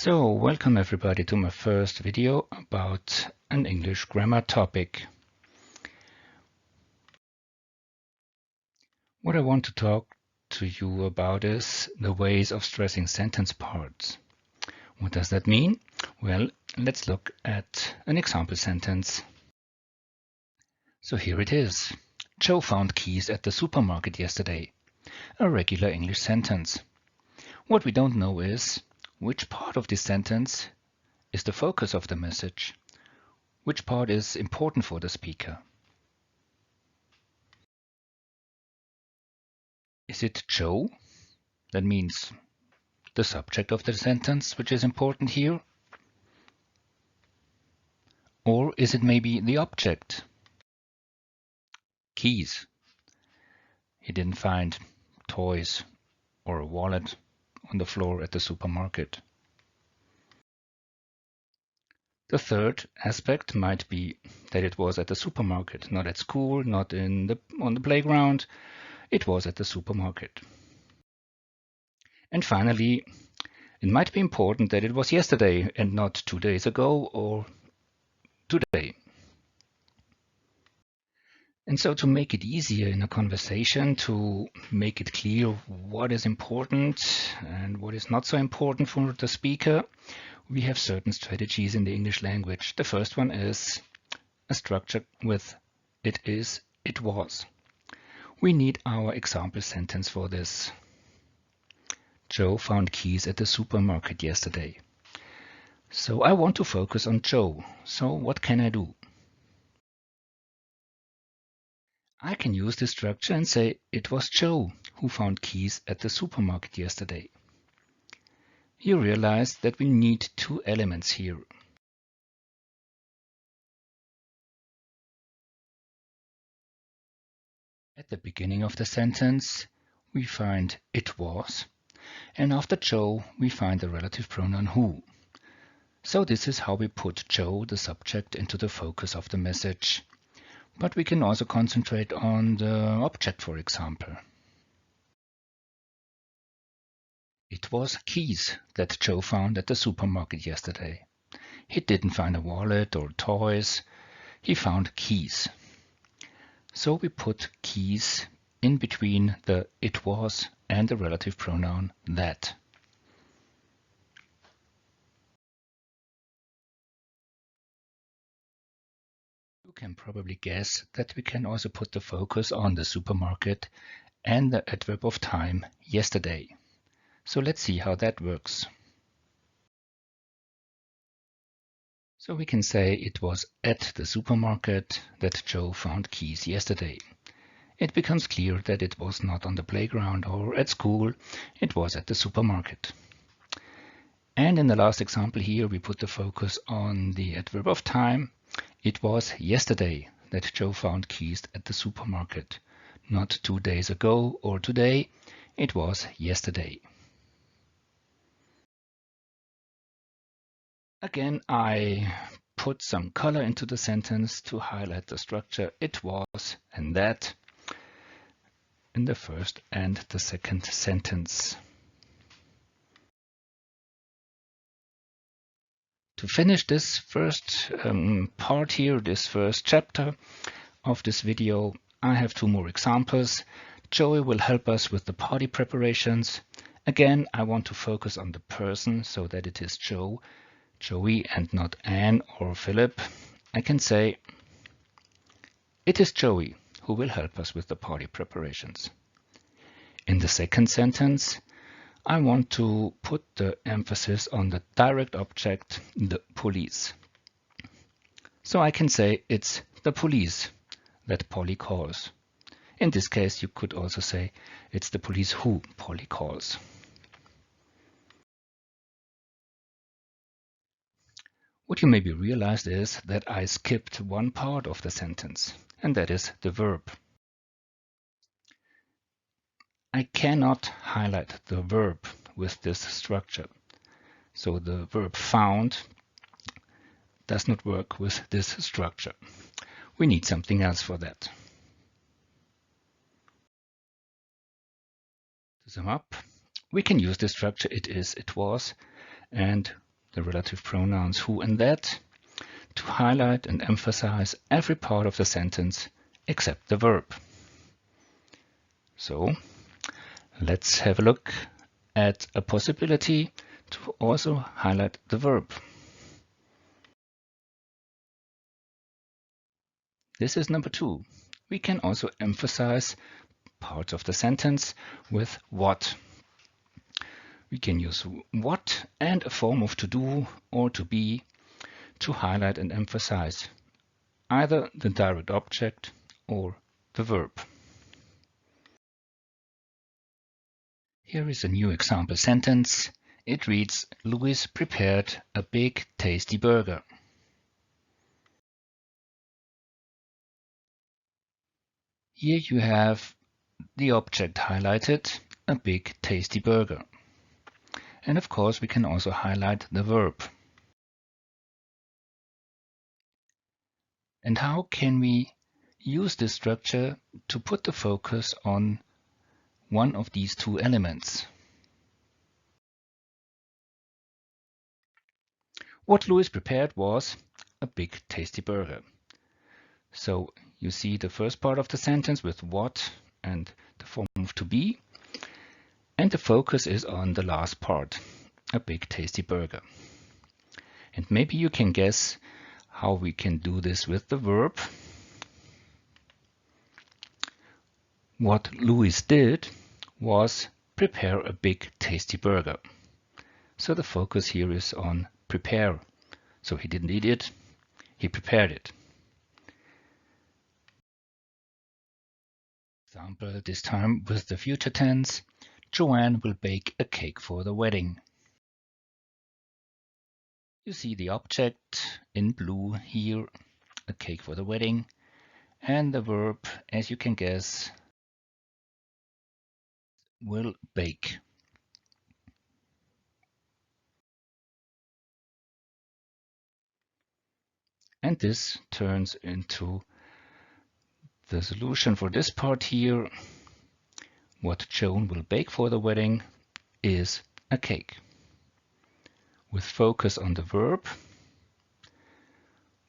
So, welcome everybody to my first video about an English grammar topic. What I want to talk to you about is the ways of stressing sentence parts. What does that mean? Well, let's look at an example sentence. So here it is. Joe found keys at the supermarket yesterday. A regular English sentence. What we don't know is which part of this sentence is the focus of the message. Which part is important for the speaker? Is it Joe? That means the subject of the sentence, which is important here. Or is it maybe the object? Keys. He didn't find toys or a wallet on the floor at the supermarket. The third aspect might be that it was at the supermarket, not at school, not on the playground. It was at the supermarket. And finally, it might be important that it was yesterday and not 2 days ago or today. And so to make it easier in a conversation, to make it clear what is important and what is not so important for the speaker, we have certain strategies in the English language. The first one is a structure with it is, it was. We need our example sentence for this. Joe found keys at the supermarket yesterday. So I want to focus on Joe. So what can I do? I can use this structure and say it was Joe who found keys at the supermarket yesterday. You realize that we need two elements here. At the beginning of the sentence, we find it was, and after Joe, we find the relative pronoun who. So this is how we put Joe, the subject, into the focus of the message. But we can also concentrate on the object, for example. It was keys that Joe found at the supermarket yesterday. He didn't find a wallet or toys. He found keys. So we put keys in between the it was and the relative pronoun that. You can probably guess that we can also put the focus on the supermarket and the adverb of time yesterday. So let's see how that works. So we can say it was at the supermarket that Joe found keys yesterday. It becomes clear that it was not on the playground or at school, it was at the supermarket. And in the last example here, we put the focus on the adverb of time. It was yesterday that Joe found keys at the supermarket. Not 2 days ago or today, it was yesterday. Again, I put some color into the sentence to highlight the structure it was and that in the first and the second sentence. To finish this first part here, this first chapter of this video, I have two more examples. Joey will help us with the party preparations. Again, I want to focus on the person so that it is Joe, Joey, and not Anne or Philip. I can say, it is Joey who will help us with the party preparations. In the second sentence, I want to put the emphasis on the direct object, the police. So I can say it's the police that Polly calls. In this case, you could also say it's the police who Polly calls. What you maybe realized is that I skipped one part of the sentence, and that is the verb. I cannot highlight the verb with this structure. So the verb found does not work with this structure. We need something else for that. To sum up, we can use the structure it is, it was, and the relative pronouns who and that, to highlight and emphasize every part of the sentence except the verb. So let's have a look at a possibility to also highlight the verb. This is number 2. We can also emphasize parts of the sentence with what. We can use what and a form of to do or to be to highlight and emphasize either the direct object or the verb. Here is a new example sentence. It reads, Louis prepared a big tasty burger. Here you have the object highlighted, a big tasty burger. And of course we can also highlight the verb. And how can we use this structure to put the focus on one of these two elements? What Louis prepared was a big tasty burger. So you see the first part of the sentence with what and the form of to be, and the focus is on the last part, a big tasty burger. And maybe you can guess how we can do this with the verb. What Louis did was prepare a big tasty burger. So the focus here is on prepare. So he didn't eat it, he prepared it. Example this time with the future tense. Joanne will bake a cake for the wedding. You see the object in blue here, a cake for the wedding, and the verb, as you can guess, will bake. And this turns into the solution for this part here. What Joan will bake for the wedding is a cake. With focus on the verb,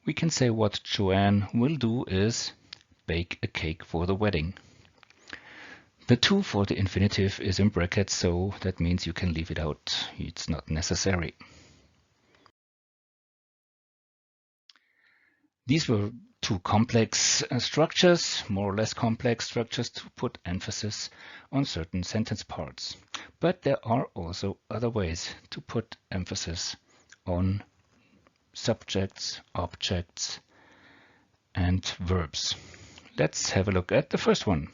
we can say what Joanne will do is bake a cake for the wedding. The to for the infinitive is in brackets, so that means you can leave it out. It's not necessary. These were two complex structures, more or less complex structures to put emphasis on certain sentence parts. But there are also other ways to put emphasis on subjects, objects, and verbs. Let's have a look at the first one.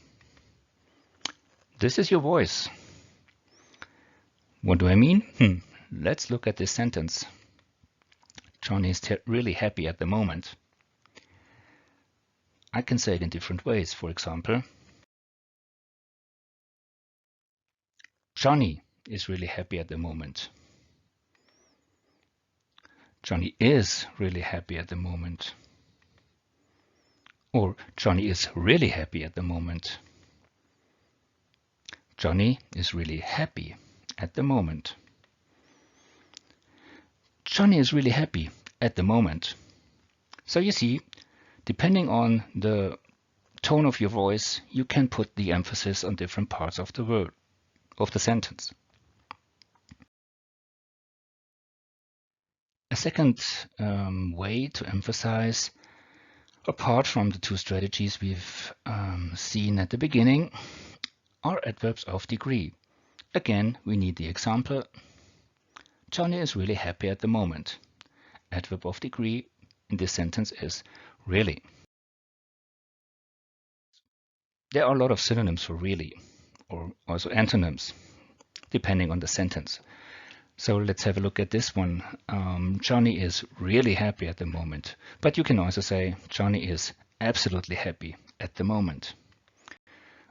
This is your voice. What do I mean? Let's look at this sentence. Johnny is really happy at the moment. I can say it in different ways. For example, Johnny is really happy at the moment. Johnny is really happy at the moment. Or Johnny is really happy at the moment. Johnny is really happy at the moment. Johnny is really happy at the moment. So you see, depending on the tone of your voice, you can put the emphasis on different parts of the word, of the sentence. A second way to emphasize, apart from the two strategies we've seen at the beginning, are adverbs of degree. Again, we need the example. Johnny is really happy at the moment. Adverb of degree in this sentence is really. There are a lot of synonyms for really, or also antonyms, depending on the sentence. So let's have a look at this one. Johnny is really happy at the moment. But you can also say Johnny is absolutely happy at the moment.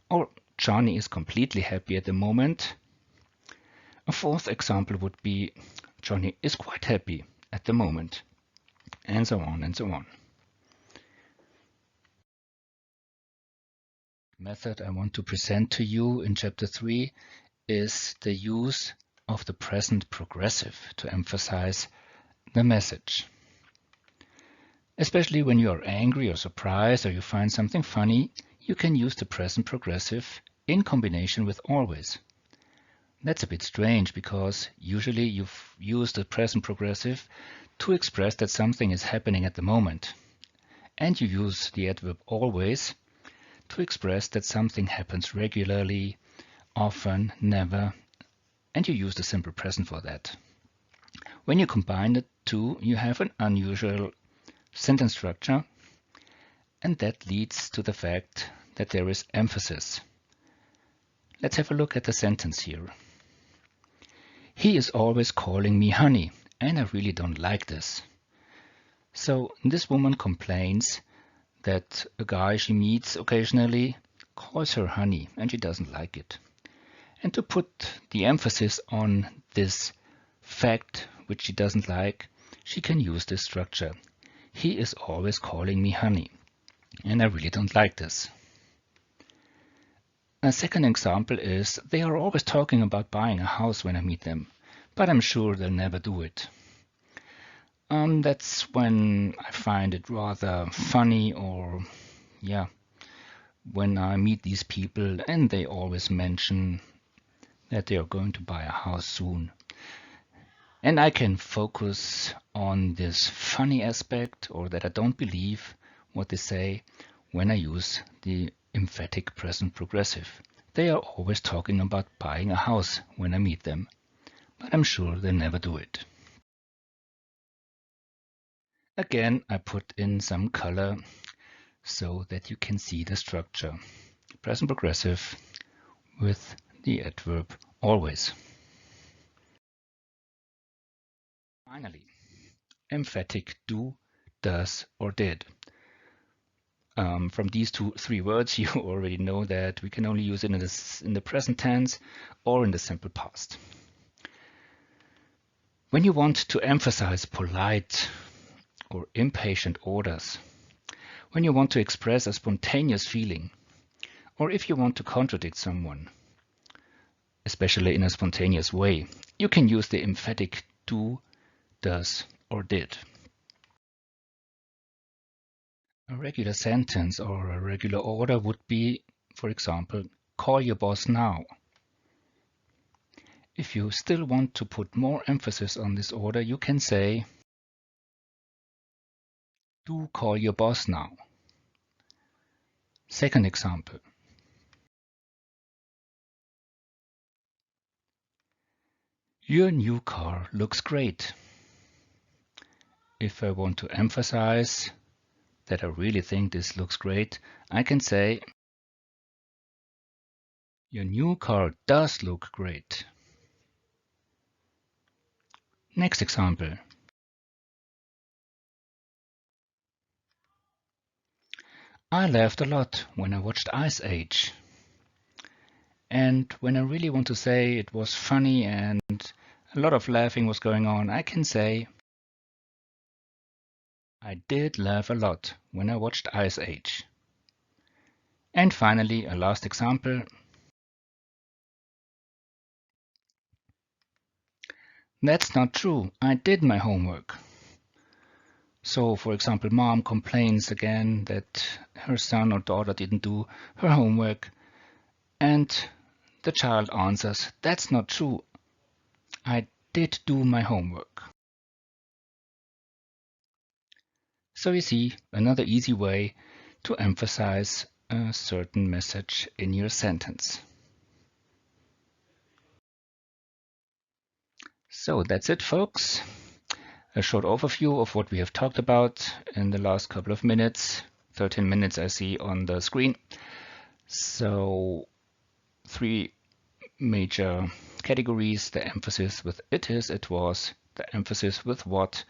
Or Johnny is completely happy at the moment. A fourth example would be Johnny is quite happy at the moment. And so on and so on. Method I want to present to you in chapter 3 is the use of the present progressive to emphasize the message. Especially when you are angry or surprised or you find something funny, you can use the present progressive in combination with always. That's a bit strange because usually you use the present progressive to express that something is happening at the moment. And you use the adverb always to express that something happens regularly, often, never, and you use the simple present for that. When you combine the two, you have an unusual sentence structure, and that leads to the fact that there is emphasis. Let's have a look at the sentence here. He is always calling me honey, and I really don't like this. So this woman complains that a guy she meets occasionally calls her honey, and she doesn't like it. And to put the emphasis on this fact which she doesn't like, she can use this structure. He is always calling me honey, and I really don't like this. A second example is they are always talking about buying a house when I meet them, but I'm sure they'll never do it. That's when I find it rather funny, or when I meet these people and they always mention that they are going to buy a house soon. And I can focus on this funny aspect, or that I don't believe what they say, when I use the emphatic present progressive. They are always talking about buying a house when I meet them, but I'm sure they'll never do it. Again, I put in some color so that you can see the structure. Present progressive with the adverb always. Finally, emphatic do, does, or did. From these three words, you already know that we can only use it in the present tense or in the simple past. When you want to emphasize polite or impatient orders, when you want to express a spontaneous feeling, or if you want to contradict someone, especially in a spontaneous way, you can use the emphatic do, does, or did. A regular sentence or a regular order would be, for example, call your boss now. If you still want to put more emphasis on this order, you can say, do call your boss now. Second example. Your new car looks great. If I want to emphasize that I really think this looks great, I can say, your new car does look great. Next example. I laughed a lot when I watched Ice Age. And when I really want to say it was funny and a lot of laughing was going on, I can say, I did laugh a lot when I watched Ice Age. And finally, a last example. That's not true. I did my homework. So, for example, mom complains again that her son or daughter didn't do her homework, and the child answers, that's not true. I did do my homework. So you see, another easy way to emphasize a certain message in your sentence. So that's it, folks. A short overview of what we have talked about in the last couple of minutes. 13 minutes I see on the screen. So 3 major categories: the emphasis with it is, it was, the emphasis with what,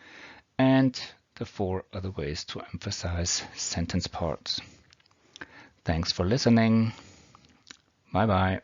and the 4 other ways to emphasize sentence parts. Thanks for listening. Bye bye.